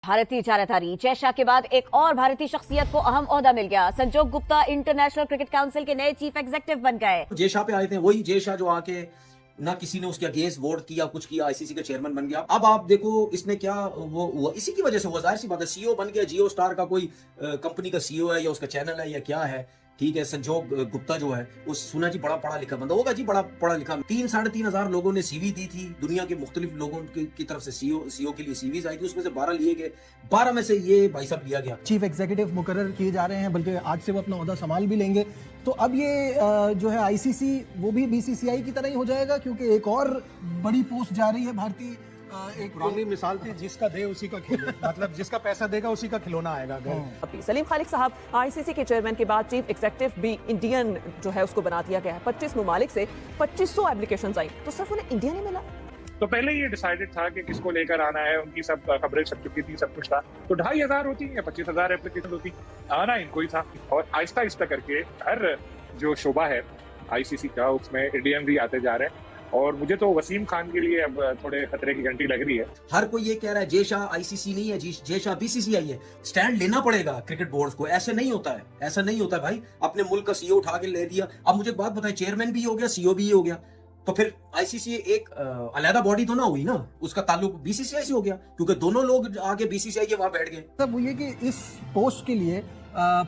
भारतीय चाराधारी जय शाह के बाद एक और भारतीय शख्सियत को अहम ओहदा मिल गया। संजोग गुप्ता इंटरनेशनल क्रिकेट काउंसिल के नए चीफ एग्जीक्यूटिव बन गए। जय शाह पे आए थे, वही जय शाह जो आके ना किसी ने उसके अगेंस्ट वोट किया, कुछ किया, आईसीसी का चेयरमैन बन गया। अब आप देखो इसने क्या वो हुआ, इसी की वजह से हुआ। जाहिर सी बात है, सीईओ बन गया, जियो स्टार का कोई कंपनी का सीईओ है या उसका चैनल है या क्या है, ठीक है। संजोग गुप्ता जो है वो सुना जी बड़ा पढ़ा लिखा बंदा होगा जी, बड़ा पढ़ा लिखा। 3-3.5 लोगों ने सीवी दी थी, दुनिया के मुख्तलिफ लोगों की तरफ से सीईओ के लिए सीवीज आई थी, उसमें से 12 लिए गए। 12 में से ये भाई साहब लिया गया। चीफ एग्जीक्यूटिव मुकर्रर किए जा रहे हैं, बल्कि आज से वो अपना ओहदा संभाल भी लेंगे। तो अब ये जो है आईसीसी वो भी बीसीसीआई की तरह ही हो जाएगा, क्योंकि एक और बड़ी पोस्ट जा रही है भारतीय। एक पुरानी मिसाल थी, जिसका दे उसी का खिलो मतलब जिसका पैसा देगा उसी का खिलौना आएगा घर। सलीम खालिक साहब आईसीसी के चेयरमैन के बाद चीफ एग्जीक्यूटिव भी इंडियन जो है उसको बना दिया गया है। 25 ममालिक से 2500 एप्लीकेशंस आई, तो सिर्फ उन्हें इंडिया नहीं मिला। तो पहले ये डिसाइडेड था कि किसको लेकर आना है, उनकी सब खबरें छप चुकी थी, सब कुछ था। तो 2500 होती या 25,000 एप्लीकेशन होती, आना इनको ही था। और आहिस्ता आहिस्ता करके हर जो शोबा है आईसीसी का उसमें इंडियन भी आते जा रहे हैं। और मुझे तो वसीम खान के लिए अब थोड़े खतरे की घंटी लग रही है। हर कोई ये कह रहा है जय शाह आईसीसी नहीं है, जय शाह बीसीसीआई है। स्टैंड लेना पड़ेगा क्रिकेट बोर्ड को, ऐसे नहीं होता है, ऐसा नहीं होता है भाई। अपने मुल्क का सीईओ उठा के ले दिया। अब मुझे एक बात बताएं, चेयरमैन भी हो गया, सीईओ भी हो गया, तो फिर आईसीसी एक अलहदा बॉडी तो ना हुई ना, उसका ताल्लुक बीसीसीआई से हो गया, क्योंकि दोनों लोग आगे बीसीसीआई के वहां बैठ गए। तब वो ये कि इस पोस्ट के लिए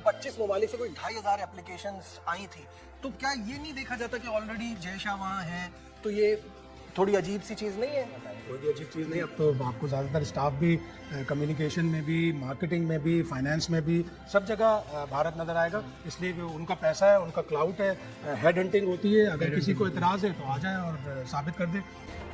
25 ममालिक से कोई 2500 एप्लीकेशंस आई थी। तो क्या ये नहीं देखा जाता कि ऑलरेडी जय शाह वहाँ है, तो ये थोड़ी अजीब सी चीज़ नहीं है? कोई अजीब चीज़ नहीं। अब तो आपको ज़्यादातर स्टाफ भी कम्युनिकेशन में भी, मार्केटिंग में भी, फाइनेंस में भी, सब जगह भारत नज़र आएगा। इसलिए जो उनका पैसा है, उनका क्लाउड है, हेड हंटिंग होती है। अगर किसी को इतराज़ है तो आ जाए और साबित कर दे।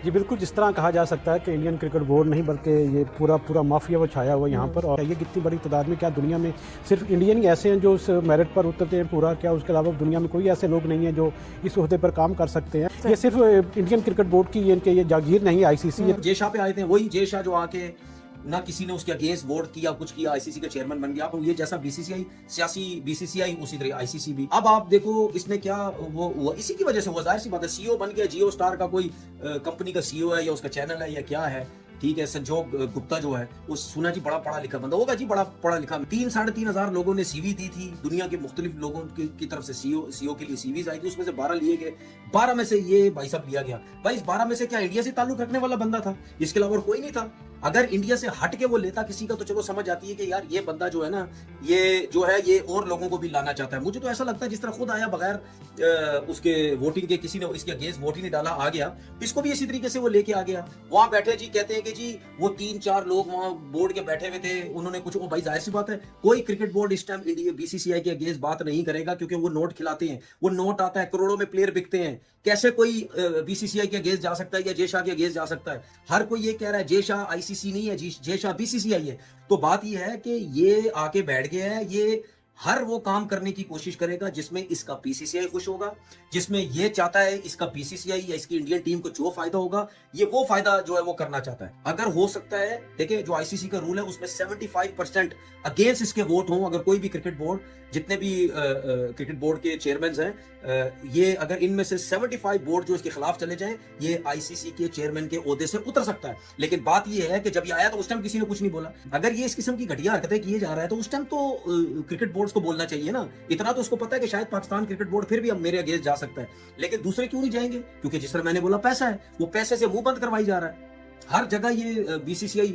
जी बिल्कुल, जिस तरह कहा जा सकता है कि इंडियन क्रिकेट बोर्ड नहीं बल्कि ये पूरा माफिया वो छाया हुआ यहाँ पर। और ये कितनी बड़ी तादाद में, क्या दुनिया में सिर्फ इंडियन ही ऐसे हैं जो उस मेरिट पर उतरते हैं पूरा, क्या उसके अलावा दुनिया में कोई ऐसे लोग नहीं हैं जो इस ओहदे पर काम कर सकते हैं? ये सिर्फ इंडियन क्रिकेट बोर्ड की ये जागीर नहीं, आईसीसी है। जय शाह पे आए थे, वही जय शाह जो आके ना किसी ने उसके अगेंस्ट वोट किया, कुछ किया, आईसीसी का चेयरमैन बन गया। ये जैसा बीसीसीआई सियासी बीसीसीआई, उसी तरह आईसीसी भी। अब आप देखो इसने क्या वो हुआ, इसी की वजह से हुआ। जाहिर सी बात है, सीईओ बन गया, जियो स्टार का कोई कंपनी का सीईओ है या उसका चैनल है या क्या है, ठीक है। संजोग गुप्ता जो है वो सुना जी बड़ा पढ़ा लिखा बंदा होगा जी, बड़ा पढ़ा लिखा। 3-3.5 लोगों ने सीवी दी थी, दुनिया के मुख्तलिफ लोगों की तरफ से सीईओ के लिए सीवीज आई थी, उसमें से 12 लिए गए। 12 में से ये भाई साहब लिया गया। भाई इस 12 में से क्या इंडिया से ताल्लुक रखने वाला बंदा था? इसके अलावा कोई नहीं था। अगर इंडिया से हट के वो लेता किसी का तो चलो समझ आती है कि यार ये बंदा जो है ना, ये जो है ये और लोगों को भी लाना चाहता है। मुझे तो ऐसा लगता है जिस तरह खुद आया बगैर उसके वोटिंग के, किसी ने इसके अगेंस्ट वोट ही नहीं डाला, आ गया, इसको भी इसी तरीके से वो लेके आ गया। वहां बैठे जी, कहते हैं कि जी वो 3-4 लोग वहां बोर्ड के बैठे हुए थे, उन्होंने कुछ, भाई जाहिर सी बात है कोई क्रिकेट बोर्ड इस टाइम इंडिया बीसीसीआई के अगेंस्ट बात नहीं करेगा, क्योंकि वो नोट खिलाते हैं, वो नोट आता है, करोड़ों में प्लेयर बिकते हैं। कैसे कोई बीसीसीआई के अगेंस्ट जा सकता है या जय शाह के अगेंस्ट जा सकता है? हर कोई ये कह रहा है जय शाह आईसीसी नहीं है, जय शाह बीसीसीआई है। तो बात ये है कि ये आके बैठ गया है, ये हर वो काम करने की कोशिश करेगा जिसमें इसका बीसीसीआई खुश होगा, जिसमें ये चाहता है इसका बीसीसीआई या इसकी इंडियन टीम को जो फायदा होगा, ये वो फायदा जो है वो करना चाहता है। अगर हो सकता है, देखिए जो आईसीसी का रूल है उसमें 75% अगेंस्ट इसके वोट हों। अगर कोई भी क्रिकेट बोर्ड, जितने भी क्रिकेट बोर्ड के चेयरमैन हैं, ये अगर इनमें से 75 बोर्ड जो इसके खिलाफ चले जाएं, ये आईसीसी के चेयरमैन के ओहदे से उतर सकता है। लेकिन बात ये है कि जब ये आया तो उस टाइम किसी ने कुछ नहीं बोला। अगर ये इस किस्म की घटिया हरकतें किए जा रहा है तो उस टाइम तो क्रिकेट बोर्ड को बोलना चाहिए ना। इतना तो उसको पता है कि शायद पाकिस्तान क्रिकेट बोर्ड फिर भी अब मेरे अगेंस्ट जा सकता है, लेकिन दूसरे क्यों नहीं जाएंगे? क्योंकि जिस तरह मैंने बोला, पैसा है, वो पैसे से मुंह बंद करवाई जा रहा है। हर जगह ये बीसीसीआई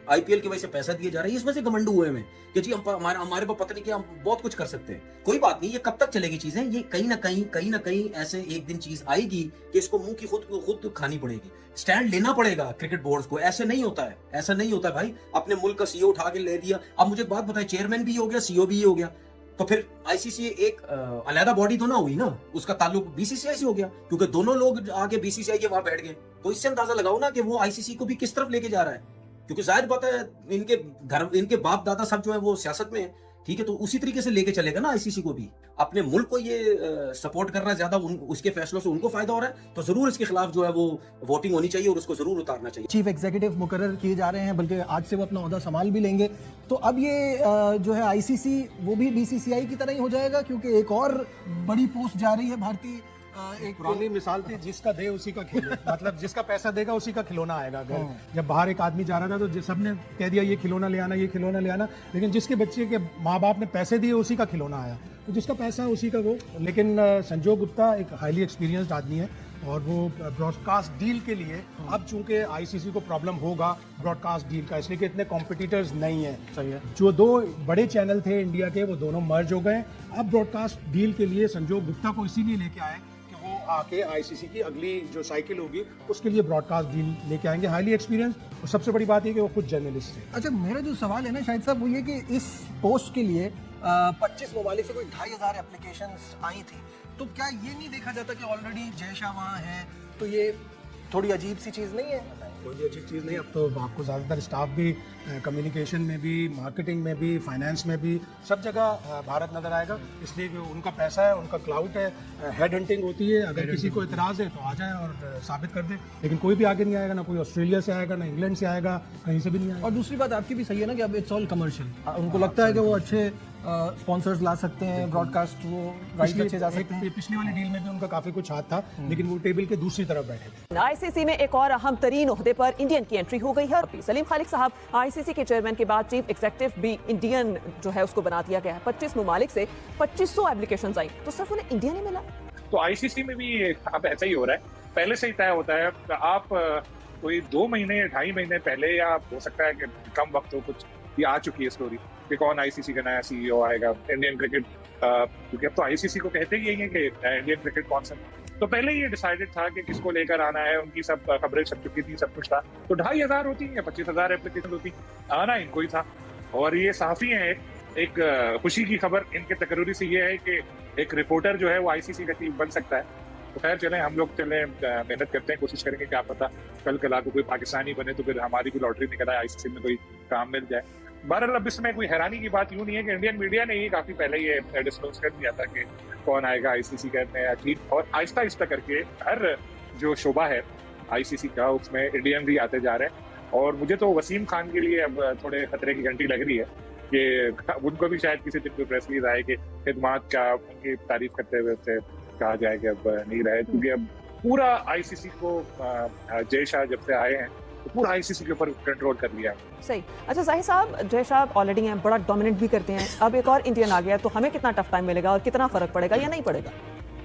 आईपीएल की वजह से पैसा दिए जा रहा है। इसमें से घमंड हुए में कि जी हमारे पास पता नहीं कि हम बहुत कुछ कर सकते हैं। कोई बात नहीं, ये कब तक चलेगी चीजें? ये कहीं ना कहीं ऐसे एक दिन चीज आएगी कि इसको मुंह की खुद खानी पड़ेगी। स्टैंड लेना पड़ेगा क्रिकेट बोर्ड को, ऐसे नहीं होता है, ऐसा नहीं होता है भाई। अपने मुल्क का सीईओ उठा के ले दिया। अब मुझे एक बात बताएं, चेयरमैन भी हो गया, सीईओ भी हो गया, तो फिर आईसीसी एक अलहदा बॉडी तो ना हुई ना, उसका ताल्लुक बीसीसीआई से हो गया, क्योंकि दोनों लोग आगे बीसीसीआई के वहां बैठ गए। तो इससे अंदाजा लगाओ ना कि वो आईसीसी को भी किस तरफ लेके जा रहा है, क्योंकि जाहिर बात है इनके बाप दादा सब जो है वो सियासत में है, ठीक है। तो उसी तरीके से लेके चलेगा ना आईसीसी को भी। अपने मुल्क को ये सपोर्ट कर रहा है ज्यादा, उसके फैसलों से उनको फायदा हो रहा है, तो जरूर इसके खिलाफ जो है वो वोटिंग होनी चाहिए और उसको जरूर उतारना चाहिए। चीफ एग्जीक्यूटिव मुकर्रर किए जा रहे हैं, बल्कि आज से वो अपना ओहदा संभाल भी लेंगे। तो अब ये जो है आईसीसी वो भी बीसीसीआई की तरह ही हो जाएगा, क्योंकि एक और बड़ी पोस्ट जा रही है भारतीय एक पुरानी मिसाल थी, जिसका दे उसी का खेले। मतलब जिसका पैसा देगा उसी का खिलौना आएगा। घर जब बाहर एक आदमी जा रहा था तो सबने कह दिया ये खिलौना ले आना, ये खिलौना ले आना, लेकिन जिसके बच्चे के माँ बाप ने पैसे दिए उसी का खिलौना आया। तो जिसका पैसा है उसी का वो। लेकिन संजोग गुप्ता एक हाईली एक्सपीरियंस्ड आदमी है और वो ब्रॉडकास्ट डील के लिए, अब चूंकि आईसीसी को प्रॉब्लम होगा ब्रॉडकास्ट डील का, इसलिए कि इतने कॉम्पिटिटर्स नहीं है। सही है। जो दो बड़े चैनल थे इंडिया के वो दोनों मर्ज हो गए। अब ब्रॉडकास्ट डील के लिए संजोग गुप्ता को इसीलिए लेके आए कि वो आके आईसीसी की अगली जो साइकिल होगी उसके लिए ब्रॉडकास्ट डील लेके आएंगे। हाईली एक्सपीरियंस, और सबसे बड़ी बात ये कि वो खुद जर्नलिस्ट है। अच्छा, मेरा जो सवाल है ना शाहिद साहब, वो ये कि इस पोस्ट के लिए 25 ममालिक से कोई 2500 एप्लीकेशंस आई थी, तो क्या ये नहीं देखा जाता कि ऑलरेडी जय शाह वहाँ है, तो ये थोड़ी अजीब सी चीज़ नहीं है? कोई भी अच्छी चीज़ नहीं। अब तो आपको ज़्यादातर स्टाफ भी कम्युनिकेशन में भी, मार्केटिंग में भी, फाइनेंस में भी, सब जगह भारत नज़र आएगा। इसलिए कि उनका पैसा है, उनका क्लाउड है, हेड हंटिंग होती है। अगर किसी को इतराज़ है तो आ जाए और साबित कर दे। लेकिन कोई भी आगे नहीं आएगा, ना कोई ऑस्ट्रेलिया से आएगा, ना इंग्लैंड से आएगा, कहीं से भी नहीं आएगा। और दूसरी बात आपकी भी सही है ना कि अब इट्स ऑल कमर्शियल। उनको लगता है कि वो अच्छे स्पॉन्सर्स ला सकते हैं, ब्रॉडकास्ट वो राइट अच्छे जा सकते हैं। पिछली वाली डील में भी उनका काफ़ी कुछ हाथ था, लेकिन वो टेबल के दूसरी तरफ बैठे थे। आईसीसी में एक और अहम तरीन ओहदे पर इंडियन की एंट्री हो गई है। सलीम खालिक साहब आईसीसी के चेयरमैन के बाद चीफ एग्जीक्यूटिव भी इंडियन जो है उसको बना दिया गया है। 25 ममालिक से 2500 एप्लीकेशन आई, तो सिर्फ उन्हें इंडिया नहीं मिला। तो आईसीसी में भी अब ऐसा ही हो रहा है। पहले से ही तय होता है, आप कोई 2 महीने या 2.5 महीने पहले, या हो सकता है कि कम वक्त हो, कुछ ये आ चुकी है स्टोरी कि कौन आईसीसी का नया सीईओ आएगा, इंडियन क्रिकेट, क्योंकि अब तो आईसीसी को कहते ही यही है कि इंडियन क्रिकेट काउंसिल। तो पहले ये डिसाइडेड था कि किसको लेकर आना है, उनकी सब खबरें छप चुकी थी, सब कुछ था। तो 2500 होती या 25,000 एप्लीकेशन होती, आना इनको ही था। और ये साफी है, एक खुशी की खबर इनके तकर्री से ये है कि एक रिपोर्टर जो है वो आईसीसी का चीफ बन सकता है। तो खैर चलें, हम लोग मेहनत करते हैं, कोशिश करेंगे, क्या पता कल कला को कोई पाकिस्तानी बने तो फिर हमारी भी लॉटरी निकल आए, आईसीसी में कोई काम मिल जाए। बहरहाल अब इसमें कोई हैरानी की बात यूं नहीं है कि इंडियन मीडिया ने ही काफी पहले ये डिस्क्लोज कर दिया था कि कौन आएगा आईसीसी करने या चीफ, और आहिस्ता आहिस्ता करके हर जो शोबा है आईसीसी का उसमें इंडियन भी आते जा रहे हैं। और मुझे तो वसीम खान के लिए अब थोड़े खतरे की घंटी लग रही है कि उनको भी शायद किसी दिन कोई प्रेस रिलीज आए कि खिदमात का उनकी तारीफ करते हुए उसे कहा जाए कि अब नहीं रहे, क्योंकि अब पूरा आईसीसी को जय शाह जब से आए हैं तो पूरा आईसीसी के ऊपर कंट्रोल कर लिया है। सही। अच्छा जाहिर साहब, जय शाह ऑलरेडी हैं, बड़ा डोमिनेट भी करते हैं, अब एक और इंडियन आ गया, तो हमें कितना टफ टाइम मिलेगा और कितना फर्क पड़ेगा या नहीं पड़ेगा?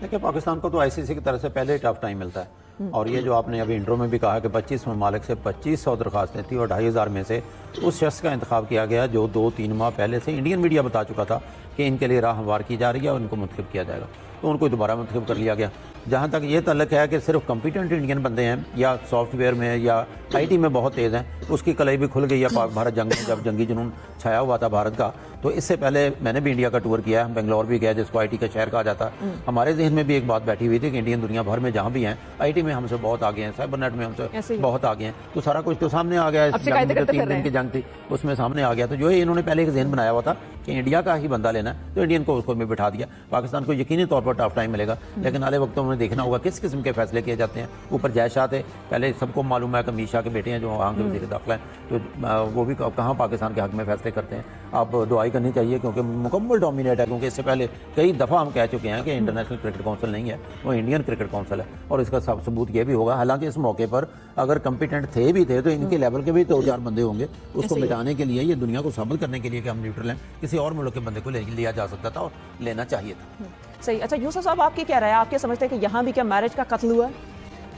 देखिए, पाकिस्तान को तो आईसीसी की तरफ से पहले ही टफ टाइम मिलता है। और ये जो आपने अभी इंट्रो में भी कहा कि 25 ममालिक से 2500 दरखास्तें थी और 2500 में से उस शख्स का इंतखाब किया गया जो 2-3 माह पहले से इंडियन मीडिया बता चुका था कि इनके लिए राह हमवार की जा रही है और इनको मुंतखब किया जाएगा। तो उनको दोबारा मुंतखब कर लिया गया। जहाँ तक ये तल्लक है कि सिर्फ कॉम्पिटेंट इंडियन बंदे हैं या सॉफ्टवेयर में या आईटी में बहुत तेज़ हैं, उसकी कलई भी खुल गई है पाक भारत जंग में, जब जंगी जुनून छाया हुआ था भारत का। तो इससे पहले मैंने भी इंडिया का टूर किया है, बेंगलोर भी गया जिसको आईटी का शहर कहा जाता है। हमारे जहन में भी एक बात बैठी हुई थी कि इंडियन दुनिया भर में जहाँ भी हैं आईटी में हमसे बहुत आगे हैं, साइबर नेट में हमसे बहुत आगे हैं। तो सारा कुछ तो सामने आ गया है। 3 दिन की जंग थी उसमें सामने आ गया। तो जो है इन्होंने पहले एक जहन बनाया हुआ था कि इंडिया का ही बंदा लेना है, तो इंडियन को उसको में बिठा दिया। पाकिस्तान को यकीनी तौर पर टफ टाइम मिलेगा, लेकिन आने वक्त में देखना होगा किस किस्म के फैसले किए जाते हैं। ऊपर जय शाह थे, पहले सबको मालूम है कि अमीर शाह के बेटे हैं जो वहाँ के वज़ीर दाखिला हैं, तो वो भी कहाँ पाकिस्तान के हक में फैसले करते हैं। आप दुआई करनी चाहिए क्योंकि मुकम्मल डोमिनेट है, क्योंकि इससे पहले कई दफ़ा हम कह चुके हैं कि इंटरनेशनल क्रिकेट काउंसिल नहीं है, वो इंडियन क्रिकेट काउंसिल है। और इसका सबूत ये भी होगा, हालांकि इस मौके पर अगर कम्पिटेंट थे भी थे तो इनके लेवल के भी 2-4 बंदे होंगे। उसको मिटाने के लिए, ये दुनिया को साबित करने के लिए कि हम न्यूट्रल हैं, किसी और मुल्क के बंदे को लिया जा सकता था और लेना चाहिए था। सही। अच्छा यूसुफ साहब, आपकी क्या राय है? आप क्या समझते हैं कि यहाँ भी क्या मैरिज का कत्ल हुआ?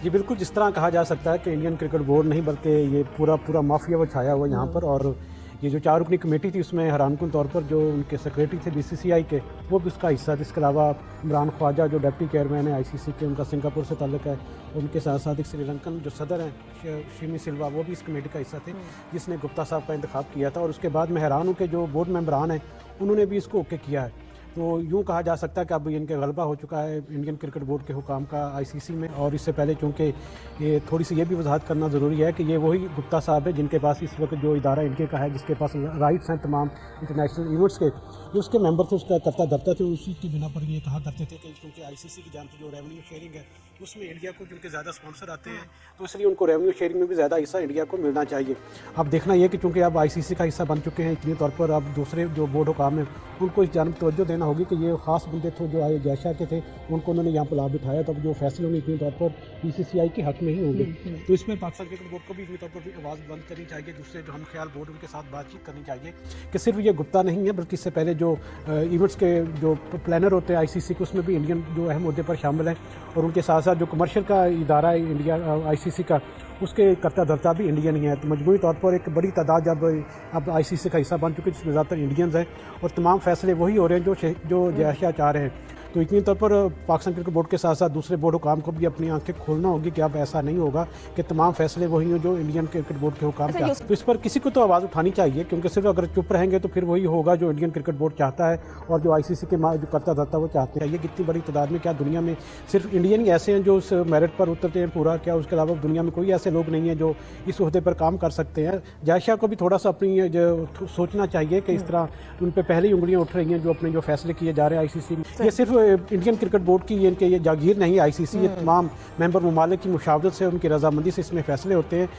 जी बिल्कुल, जिस तरह कहा जा सकता है कि इंडियन क्रिकेट बोर्ड नहीं बल्कि ये पूरा माफिया वो छाया हुआ यहाँ पर। और ये जो 4 रुकनी कमेटी थी उसमें हैरानकुन तौर पर जो उनके सेक्रेटरी थे बीसीसीआई के, वो भी उसका हिस्सा थे। इसके अलावा इमरान ख्वाजा जो डिप्टी चेयरमैन है आईसीसी के, उनका सिंगापुर से ताल्लुक है। उनके साथ साथ एक श्रीलंकन जो सदर हैं शिमी सिल्वा, वो भी इस कमेटी का हिस्सा थे जिसने गुप्ता साहब का इंतखाब किया था। और उसके बाद मैं हैरान हूँ कि जो बोर्ड मेंबरान हैं उन्होंने भी इसको ओके किया है। तो यूँ कहा जा सकता है कि अब इनके गलबा हो चुका है इंडियन क्रिकेट बोर्ड के हुकाम का आईसीसी में। और इससे पहले चूँकि ये थोड़ी सी ये भी वजाहत करना ज़रूरी है कि ये वही गुप्ता साहब है जिनके पास इस वक्त जो इदारा इनके का है, जिसके पास राइट्स हैं तमाम इंटरनेशनल इवेंट्स के, जो उसके मेंबर थे, उसका करता धरता थे। उसी की बिना पर ये कहा करते थे कि क्योंकि आईसीसी की जानते जो रेवेन्यू शेयरिंग है उसमें इंडिया को क्योंकि ज़्यादा स्पॉन्सर आते हैं, तो इसलिए उनको रेवेन्यू शेयरिंग में भी ज़्यादा हिस्सा इंडिया को मिलना चाहिए। अब देखना ये कि चूँकि अब आईसीसी का हिस्सा बन चुके हैं, इतनी तौर पर अब दूसरे जो बोर्ड हुकाम हैं उनको इस जानब तवज्जो देना मानना होगी कि ये ख़ास बंदे थे जो आए जयशाह के थे, उनको उन्होंने यहाँ पर ला बिठाया, तब जो फैसले होंगे इतने तौर पर BCCI के हक में ही होंगे। तो इसमें पाकिस्तान क्रिकेट बोर्ड को भी इतने तौर पर भी आवाज़ बुलंद करनी चाहिए, दूसरे जो हम ख्याल बोर्ड उनके साथ बातचीत करनी चाहिए कि सिर्फ ये गुप्ता नहीं है बल्कि इससे पहले जो इवेंट्स के जो प्लानर होते हैं ICC के, उसमें भी इंडियन जो अहम मुद्दे पर शामिल हैं, और उनके साथ साथ जो कमर्शियल का इदारा है इंडिया ICC का, उसके करता धरता भी इंडियन ही है। तो मजमूई तौर पर एक बड़ी तादाद जब अब ICC का हिस्सा बन चुकी है जिसमें ज़्यादातर इंडियंस हैं, और तमाम फैसले वही हो रहे हैं जो जयशाह चाह रहे हैं। तो इतनी तौर पर पाकिस्तान क्रिकेट बोर्ड के साथ साथ दूसरे बोर्ड हुकाम को भी अपनी आंखें खोलना होगी कि अब ऐसा नहीं होगा कि तमाम फैसले वही हों जो इंडियन क्रिकेट बोर्ड के हुकाम चाहते हैं। तो इस पर किसी को तो आवाज़ उठानी चाहिए, क्योंकि सिर्फ अगर चुप रहेंगे तो फिर वही होगा जो इंडियन क्रिकेट बोर्ड चाहता है और जो ICC के जो करता धरता वो चाहते हैं। ये कितनी बड़ी तादाद में, क्या दुनिया में सिर्फ इंडियन ही ऐसे हैं जो उस मेरिट पर उतरते हैं पूरा, क्या उसके अलावा दुनिया में कोई ऐसे लोग नहीं हैं जो इस ओहदे पर काम कर सकते हैं। जयशाह को भी थोड़ा सा अपनी जो सोचना चाहिए कि इस तरह उन पर पहले ही उंगलियाँ उठ रही हैं जो अपने जो फैसले किए जा रहे हैं ICC में। ये सिर्फ इंडियन क्रिकेट बोर्ड की ये जागीर नहीं, ICC ये तमाम मेंबर ममालिक की मुशावरत से, उनकी रजामंदी से इसमें फैसले होते हैं।